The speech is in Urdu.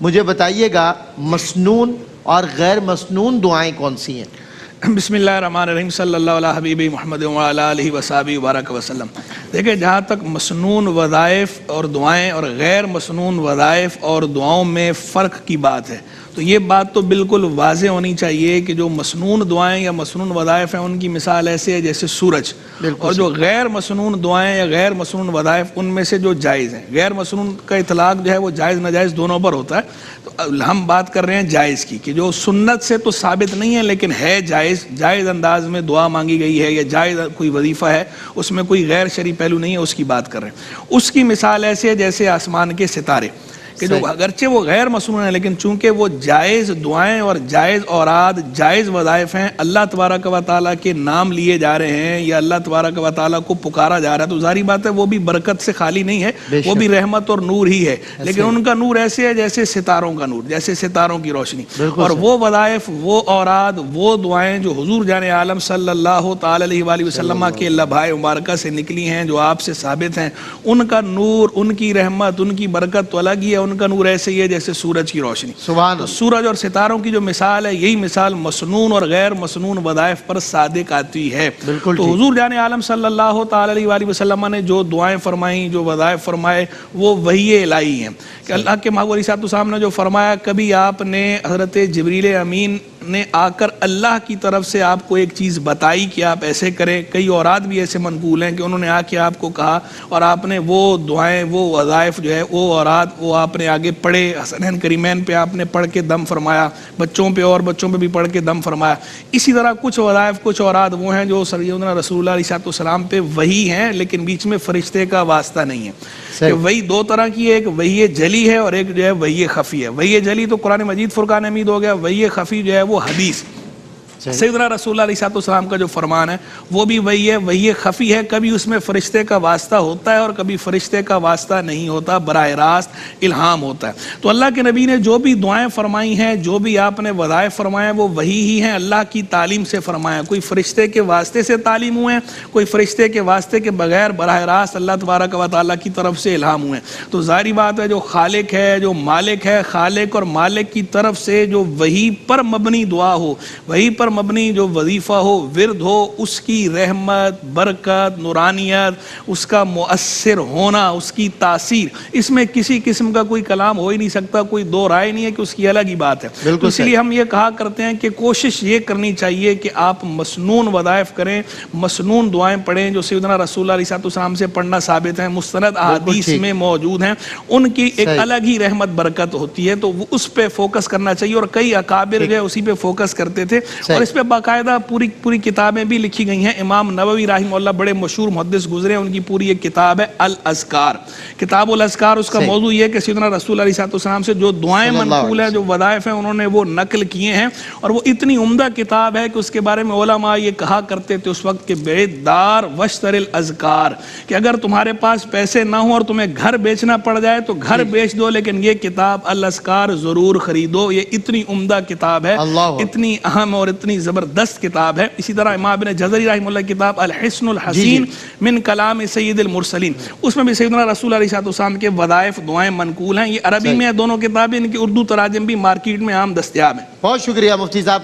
مجھے بتائیے گا مسنون اور غیر مسنون دعائیں کون سی ہیں؟ بسم اللہ الرحمن الرحیم، صلی اللہ علیہ حبیب محمد وعلی آلہ وصحبہ وبارک وسلم۔ دیکھیں، جہاں تک مسنون وظائف اور دعائیں اور غیر مسنون وظائف اور دعاؤں میں فرق کی بات ہے، تو یہ بات تو بالکل واضح ہونی چاہیے کہ جو مسنون دعائیں یا مسنون وظائف ہیں ان کی مثال ایسے ہے جیسے سورج، اور جو غیر مسنون دعائیں یا غیر مسنون وظائف ان میں سے جو جائز ہیں۔ غیر مسنون کا اطلاق جو ہے وہ جائز ناجائز دونوں پر ہوتا ہے، تو ہم بات کر رہے ہیں جائز کی، کہ جو سنت سے تو ثابت نہیں ہے لیکن ہے جائز انداز میں دعا مانگی گئی ہے یا جائز کوئی وظیفہ ہے، اس میں کوئی غیر شرعی پہلو نہیں ہے، اس کی بات کر رہے ہیں۔ اس کی مثال ایسے ہے جیسے آسمان کے ستارے، کہ جو اگرچہ وہ غیر مسنون ہیں لیکن چونکہ وہ جائز دعائیں اور جائز اوراد جائز وظائف ہیں، اللہ تبارک و تعالیٰ کے نام لیے جا رہے ہیں یا اللہ تبارک و تعالیٰ کو پکارا جا رہا ہے، تو ظاہری بات ہے وہ بھی برکت سے خالی نہیں ہے، وہ بھی رحمت اور نور ہی ہے، لیکن ان کا نور ایسے ہے جیسے ستاروں کا نور، جیسے ستاروں کی روشنی۔ اور وہ وظائف، وہ اوراد، وہ دعائیں جو حضور جان عالم صلی اللہ تعالی علیہ وآلہ وسلم کے لبھائے مبارکہ سے نکلی ہیں، جو آپ سے ثابت ہیں، ان کا نور، ان کی رحمت، ان کی برکت تو الگ ہی ہے، ان کا نور ایسے ہی ہے جیسے سورج کی روشنی۔ تو سورج اور ستاروں کی جو مثال ہے، یہی مثال مسنون اور غیر مسنون وظائف پر صادق آتی ہے۔ تو حضور جان عالم صلی اللہ تعالی علیہ وآلہ وسلم نے جو دعائیں فرمائیں، جو وظائف فرمائے، وہ وحی الہی ہیں، کہ اللہ کے محبوب علیہ السلام نے جو فرمایا، کبھی آپ نے حضرت جبریل امین نے آ کر اللہ کی طرف سے آپ کو ایک چیز بتائی کہ آپ ایسے کریں۔ کئی اوراد بھی ایسے منقول ہیں کہ انہوں نے آ کے آپ کو کہا اور آپ نے وہ دعائیں، وہ وظائف جو ہے، وہ اوراد وہ آپ نے آگے پڑھے، حسنین کریمین پہ آپ نے پڑھ کے دم فرمایا، بچوں پہ اور بچوں پہ بھی پڑھ کے دم فرمایا۔ اسی طرح کچھ وظائف، کچھ اوراد وہ ہیں جو سیدنا رسول اللہ علیہ السلام پہ وحی ہیں لیکن بیچ میں فرشتے کا واسطہ نہیں ہے۔ کہ وحی دو طرح کی ہے، ایک وحی جلی ہے اور ایک جو ہے وحی خفی ہے۔ وحی جلی تو قرآن مجید فرقان حمید ہو گیا، وحی خفی جو ہے وہ حدیث، سیدنا رسول اللہ علیہ السلام کا جو فرمان ہے وہ بھی وہی ہے، وہی خفی ہے، کبھی اس میں فرشتے کا واسطہ ہوتا ہے اور کبھی فرشتے کا واسطہ نہیں ہوتا، براہ راست الہام ہوتا ہے۔ تو اللہ کے نبی نے جو بھی دعائیں فرمائی ہیں، جو بھی آپ نے وظائف فرمائے ہیں، وہ وہی ہی ہیں، اللہ کی تعلیم سے فرمایا۔ کوئی فرشتے کے واسطے سے تعلیم ہوئے ہیں، کوئی فرشتے کے واسطے کے بغیر براہ راست اللہ تبارک و تعالیٰ کی طرف سے الہام ہوئے ہیں۔ تو ظاہری بات ہے جو خالق ہے، جو مالک ہے، خالق اور مالک کی طرف سے جو وہی پر مبنی دعا ہو، وہی پر مبنی جو وظیفہ ہو، ورد ہو، اس کی رحمت، برکت، نورانیت، اس کا مؤثر ہونا، اس کی تاثیر، اس میں کسی قسم کا کوئی کلام ہو ہی نہیں سکتا، کوئی دو رائے نہیں ہے کہ اس کی الگ ہی بات ہے۔ تو اس لیے ہم یہ کہا کرتے ہیں کہ کوشش یہ کرنی چاہیے کہ آپ مسنون وظائف کریں، مسنون دعائیں پڑھیں جو سیدنا رسول اللہ علیہ السلام سے پڑھنا ثابت ہیں، مستند احادیث میں موجود ہیں، ان کی ایک الگ ہی رحمت برکت ہوتی ہے، تو اس پہ فوکس کرنا چاہیے۔ اور کئی اکابر جو ہے اسی پہ فوکس کرتے تھے، اور اس پہ باقاعدہ پوری کتابیں بھی لکھی گئی ہیں۔ امام نووی رحمہ اللہ بڑے مشہور محدث گزرے، ان کی پوری ایک کتاب ہے الاذکار، کتاب الاذکار۔ اس کا موضوع یہ ہے کہ سیدنا رسول اللہ علیہ السلام سے جو دعائیں منقول ہیں، جو وظائف ہیں، انہوں نے وہ نقل کیے ہیں، اور وہ اتنی عمدہ کتاب ہے کہ اس کے بارے میں علماء یہ کہا کرتے تھے اس وقت کہ بیدار وشتر الاذکار، کہ اگر تمہارے پاس پیسے نہ ہوں اور تمہیں گھر بیچنا پڑ جائے تو گھر بیچ دو، لیکن یہ کتاب الاذکار ضرور خریدو۔ یہ اتنی عمدہ کتاب ہے، اتنی اہم اور اتنی زبردست کتاب ہے۔ اسی طرح امام ابن جزری رحمہ اللہ کی کتاب الحسن الحسین من کلام سید المرسلین، اس میں بھی سیدنا رسول اللہ علیہ السلام کے وظائف دعائیں منقول ہیں۔ یہ عربی میں دونوں کتابیں، ان کی اردو تراجم بھی مارکیٹ میں عام دستیاب ہیں۔ بہت شکریہ مفتی صاحب۔